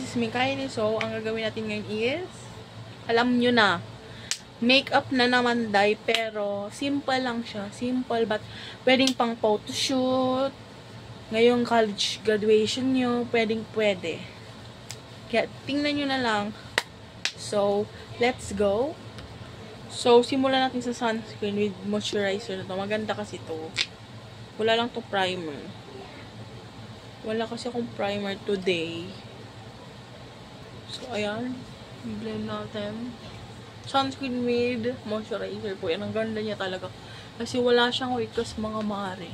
is me, Kylie. So, ang gagawin natin ngayon is, alam nyo na, makeup na naman, day, pero simple lang siya. Simple, but pwedeng pang photoshoot. Ngayong college graduation nyo, pwede. Kaya, tingnan nyo na lang. So, let's go. So, simulan natin sa sunscreen with moisturizer na to. Maganda kasi to. Wala lang to primer. Wala kasi akong primer today. So, ayan. Blend natin. Sunscreen with moisturizer po. Yan, ang ganda niya talaga. Kasi wala siyang white kasi mga mare.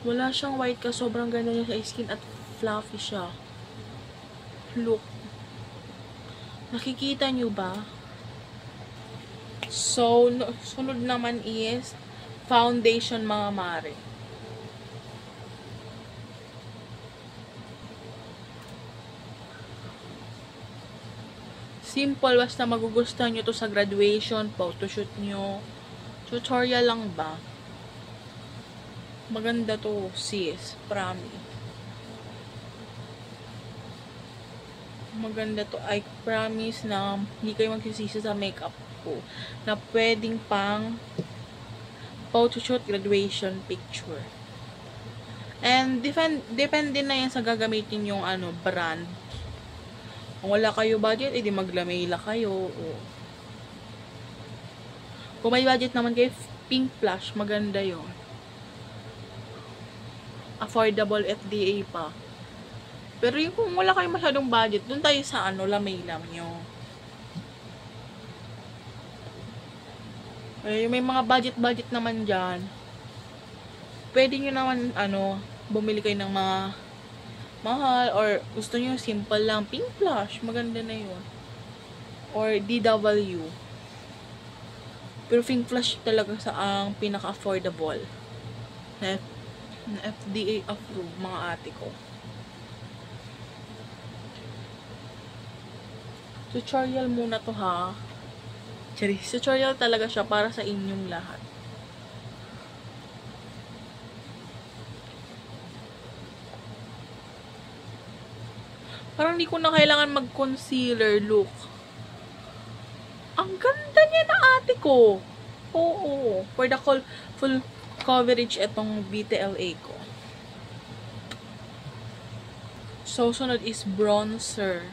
Wala siyang white kasi sobrang ganda niya sa skin at fluffy siya. Look. Nakikita nyo ba? So, sunod naman is foundation mga mare. Simple, basta magugustuhan nyo to sa graduation, photoshoot nyo. Tutorial lang ba? Maganda to, sis. Promise. Maganda to. I promise na hindi kayo magsisisi sa makeup ko. Na pwedeng pang photoshoot, graduation picture. And depende na yan sa gagamitin yung brand. Kung wala kayo budget, edi maglamela kayo. O. Kung may budget naman kayo, Pink Flash, maganda yon. Affordable, FDA pa. Pero yung kung wala kayong masyadong budget, dun tayo sa lamay-lam nyo. May mga budget naman dyan. Pwede nyo naman, bumili kayo ng mga mahal, or gusto nyo simple lang, Pink Flash, maganda na yun. Or DW. Pero Pink Flash talaga sa ang pinaka-affordable. Na FDA approved, mga ate ko. Tutorial muna to, ha. Tutorial talaga siya para sa inyong lahat. Parang hindi ko na kailangan mag-concealer look. Ang ganda niya na ate ko. Oo. For the full coverage itong BTLA ko. So, sunod is bronzer.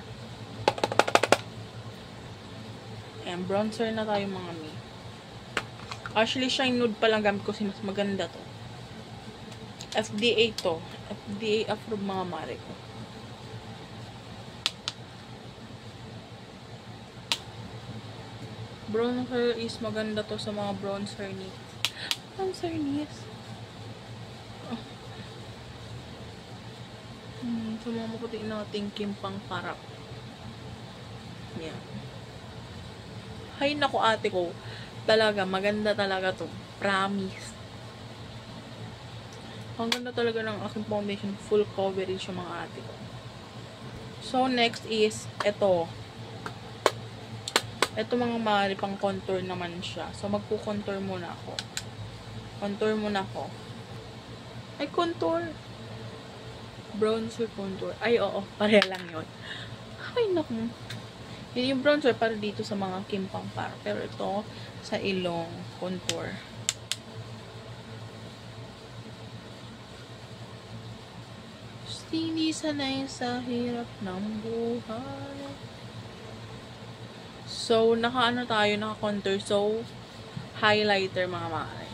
Ayan, bronzer na tayo mga mi. Actually, shine nude pa lang gamit ko kasi mas maganda to. FDA to. FDA approved mga mare ko. Bronzer is maganda to sa mga bronzer needs. Bronzer needs. Oh. Sa mga maputi nating kimpang parap. Yan. Hay nako ate ko. Talaga, maganda talaga to. Promise. Ang ganda talaga ng aking foundation. Full coverage yung mga ate ko. So, next is ito. Ito mga mali, pang contour naman siya. So, magpo-contour muna ako. Contour muna ako. Ay, contour. Bronzer contour. Ay, oo. Pareha lang yun. Ay, naku. Yun yung bronzer para dito sa mga kimpang par. Pero ito, sa ilong contour. Hindi sanay sa hirap ng buhay. So, naka-contour. So, highlighter mga mare.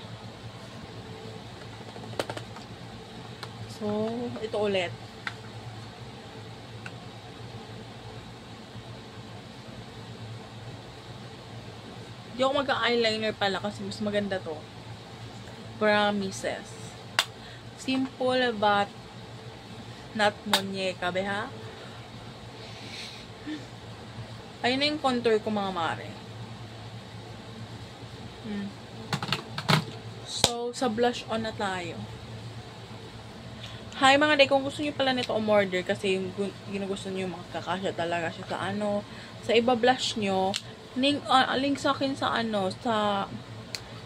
So, ito ulit. Hindi ako mag-eyeliner pala kasi mas maganda to. Promises. Simple but not monyeka, beha? Ayun na yung contour ko mga mare. So, sa blush on na tayo. Hi mga day, kung gusto niyo pala nito umorder kasi yung ginugusto niyo makakasya talaga siya sa sa iba blush nyo, link sa akin sa sa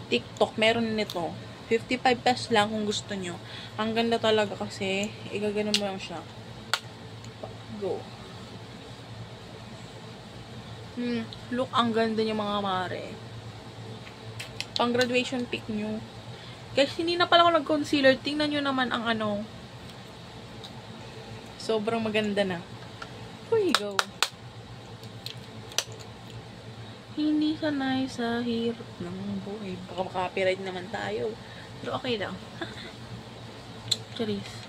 TikTok, meron nito. 55 pesos lang kung gusto nyo. Ang ganda talaga kasi, igagano mo lang siya. Go. Look, ang ganda niya mga mare. Pang graduation pic nyo. Guys, hindi na pala ako nag-concealer. Tingnan nyo naman ang ano. Sobrang maganda na. Here you go. Hindi sanay sa hirap ng buhay. Baka makapiright naman tayo. Pero okay lang. Charis.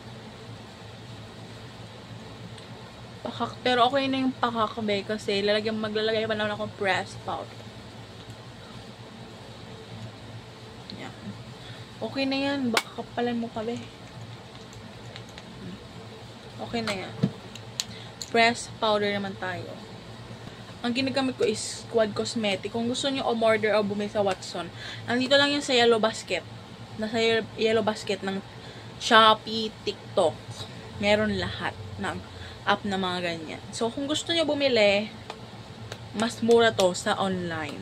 Pero okay na yung pakakabe kasi maglalagay pa naman ako pressed powder. Yan. Okay na yan. Baka kapalan mo kabe. Okay na yan. Pressed powder naman tayo. Ang ginagamit ko is Quad Cosmetic. Kung gusto nyo umorder o bumili sa Watson, nandito lang yun sa Yellow Basket. Nasa Yellow Basket ng Shopee, TikTok. Meron lahat ng app na mga ganyan. So, kung gusto nyo bumili, mas mura to sa online.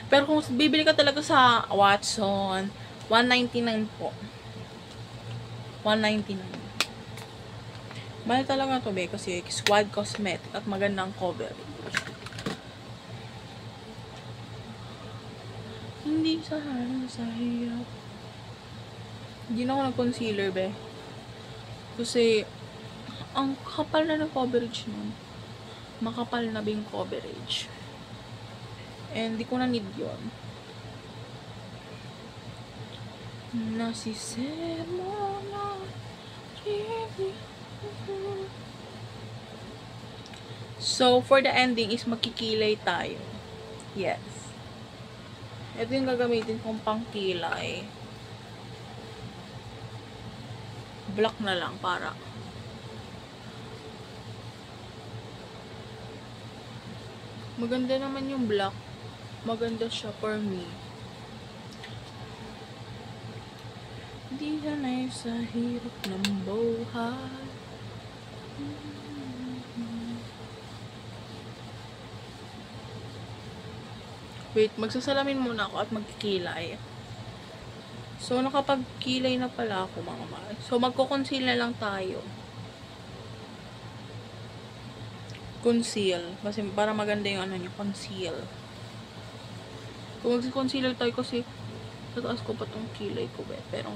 Pero kung bibili ka talaga sa Watson, $199 po. $199. Mahal talaga to be kasi Quad Cosmetic at magandang coverage. Hindi sa hirap. Hindi na ako nag-concealer, be. Kasi, ang kapal na ng coverage nun. Makapal na bing coverage. And, di ko na need yun. Nasisemo na. So, for the ending is magkikilay tayo. Yes. Ito yung gagamitin kong pangkilay. Black na lang para. Maganda naman yung black. Maganda siya for me. Hindi sanay sa hirap ng buhay. Wait, magsasalamin muna ako at magkikilay. So, nakapagkilay na pala ako mga mahal. So, magko-conceal na lang tayo. Conceal. Kasi para maganda yung ano niya, conceal. Kung mag-concealer tayo kasi tataas ko pa tong kilay ko, be. Pero,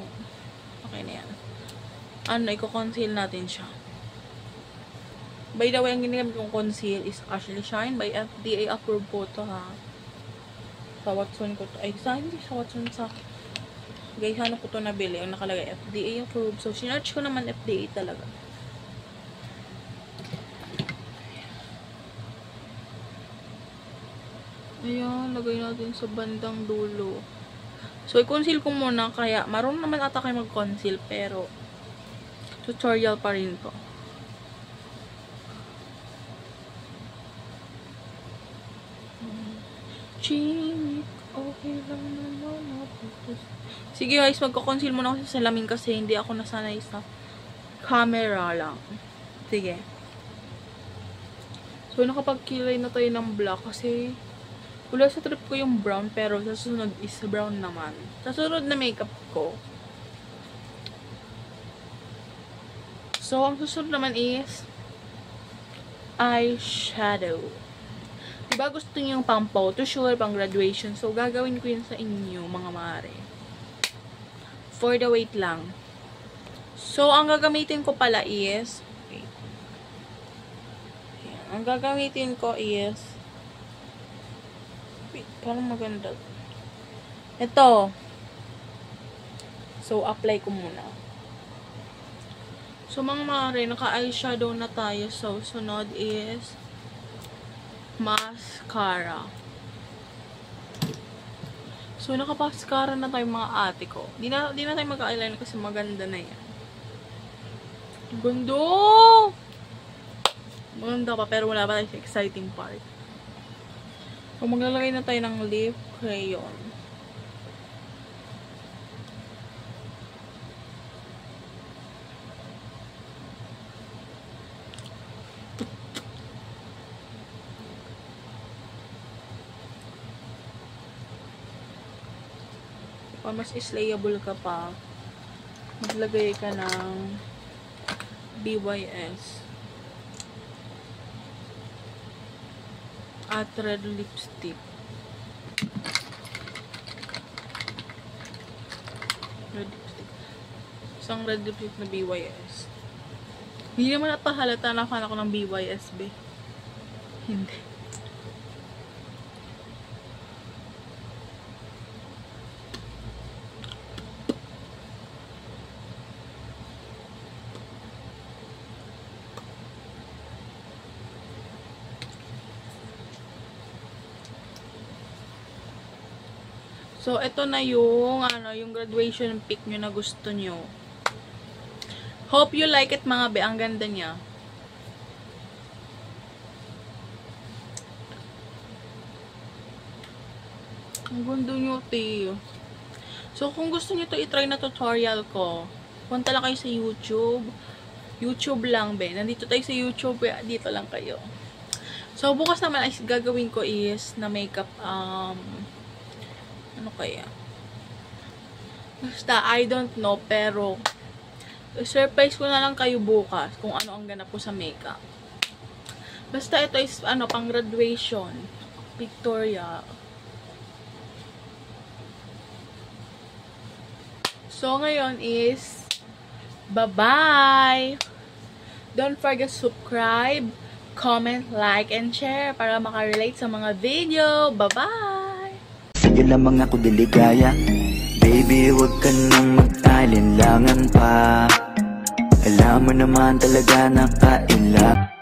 okay na yan. Ano, i-conceal natin siya. By the way, ang ginagamit kong conceal is Ashley Shine by FDA approved po to, ha. Sa Watson ko to. Ay, hindi sa Watson, sa guys, ano ko to nabili. Ang nakalagay, FDA approved. So, sinearch ko naman FDA talaga. Ayan, lagay natin sa bandang dulo. So, i-conceal ko muna. Kaya, marunong naman ata kayo mag-conceal. Pero, tutorial pa rin to. Okay lang naman. Sige guys, magko-conceal muna ako sa salamin kasi hindi ako nasanay sa camera lang. Sige. So, nakapagkilay na tayo ng black kasi wala sa trip ko yung brown pero sa susunod is brown naman. Sa sunod na makeup ko. So, ang susunod naman is eyeshadow. Diba gusto niyo yung pang photoshoot, pang graduation? So, gagawin ko yun sa inyo, mga mare. For the wait lang. So, ang gagamitin ko pala is, wait. Ayan, ang gagamitin ko is, wait, parang maganda. Ito. So, apply ko muna. So, mga mare, naka-eyeshadow na tayo. So, sunod is, mascara. So, naka-mascara na tayo mga ate ko. Di na tayo mag-eyeliner kasi maganda na yan. Ganda! Maganda pa, pero wala pa tayo sa exciting part. So, maglalagay na tayo ng lip crayon. Kung mas slayable ka pa, maglagay ka ng BYS At red lipstick. Red lipstick. Isang red lipstick na BYS. Hindi naman napahalata na fan ako ng BYS, be. Hindi. So, ito na yung, yung graduation pic nyo na gusto nyo. Hope you like it, mga be. Ang ganda niya. Ang ganda nyo, te. So, kung gusto nyo to itry na tutorial ko, punta lang kayo sa YouTube. YouTube lang, be. Nandito tayo sa YouTube, dito lang kayo. So, bukas naman ay gagawin ko is na makeup, ano kaya? Basta, I don't know, pero surprise ko na lang kayo bukas kung ano ang ganap ko sa makeup. Basta, ito is, pang graduation. Victoria. So, ngayon is, bye-bye! Don't forget to subscribe, comment, like, and share para makarelate sa mga video. Bye-bye! Sige lamang ako diligaya. Baby, huwag ka nang mag-alinlangan pa. Alam mo naman talaga na kailangan